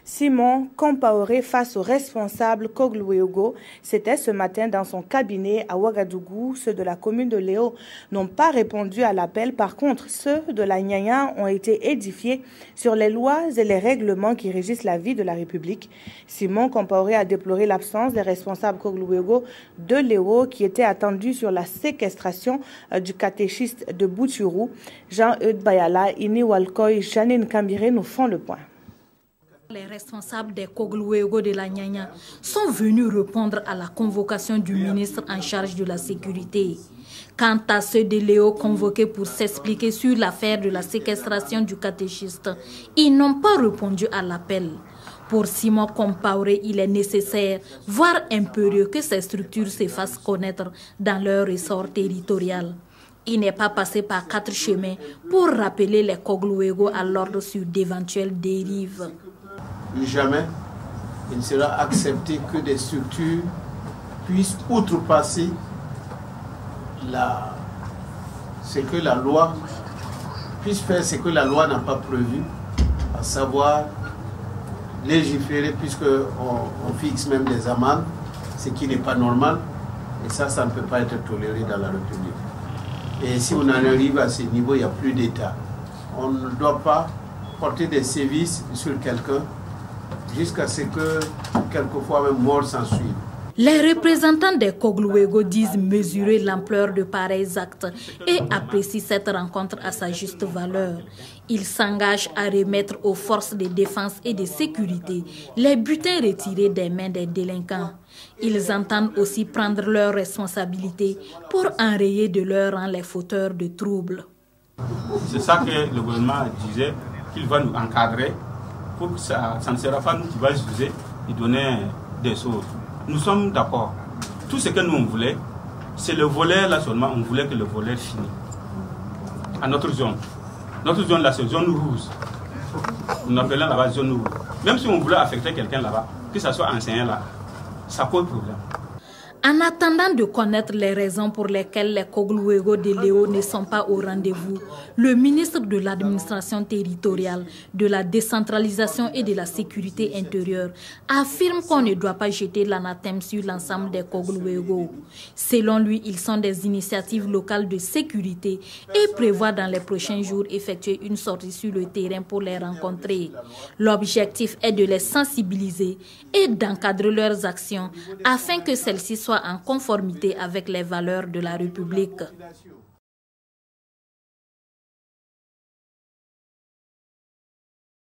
Simon Compaoré face au responsable Kogluego. C'était ce matin dans son cabinet à Ouagadougou. Ceux de la commune de Léo n'ont pas répondu à l'appel. Par contre, ceux de la Nyanya ont été édifiés sur les lois et les règlements qui régissent la vie de la République. Simon Compaoré a déploré l'absence des responsables Kogluego de Léo qui étaient attendus sur la séquestration du catéchiste de Bouturou. Jean-Eudes Bayala, Ini Walkoy, Janine Kambiré nous font le point. Les responsables des Kogluego de la Nyanya sont venus répondre à la convocation du ministre en charge de la sécurité. Quant à ceux de Léo convoqués pour s'expliquer sur l'affaire de la séquestration du catéchiste, ils n'ont pas répondu à l'appel. Pour Simon Compaoré, il est nécessaire, voire impérieux, que ces structures se fassent connaître dans leur ressort territorial. Il n'est pas passé par 4 chemins pour rappeler les Kogluego à l'ordre sur d'éventuelles dérives. Jamais il ne sera accepté que des structures puissent outrepasser ce que la loi puisse faire, ce que la loi n'a pas prévu, à savoir légiférer puisqu'on fixe même des amendes, ce qui n'est pas normal, et ça ne peut pas être toléré dans la République. Et si on en arrive à ce niveau, il n'y a plus d'État. On ne doit pas porter des sévices sur quelqu'un jusqu'à ce que, quelquefois même, mort s'en suive. Les représentants des Kogluego disent mesurer l'ampleur de pareils actes et apprécient cette rencontre à sa juste valeur. Ils s'engagent à remettre aux forces de défense et de sécurité les butins retirés des mains des délinquants. Ils entendent aussi prendre leurs responsabilités pour enrayer de leur rang les fauteurs de troubles. C'est ça que le gouvernement disait, qu'il va nous encadrer pour que ça ne sera pas nous qui va juger et donner des choses. Nous sommes d'accord. Tout ce que nous on voulait, c'est le volet là seulement, on voulait que le volet finisse. À notre zone. Notre zone là, c'est zone rouge. Nous appelons là-bas zone rouge. Même si on voulait affecter quelqu'un là-bas, que ce soit enseignant là, ça pose problème. En attendant de connaître les raisons pour lesquelles les Kogluego de Léo ne sont pas au rendez-vous, le ministre de l'administration territoriale, de la décentralisation et de la sécurité intérieure affirme qu'on ne doit pas jeter l'anathème sur l'ensemble des Kogluego. Selon lui, ils sont des initiatives locales de sécurité et prévoit dans les prochains jours effectuer une sortie sur le terrain pour les rencontrer. L'objectif est de les sensibiliser et d'encadrer leurs actions afin que celles-ci soient en conformité avec les valeurs de la République.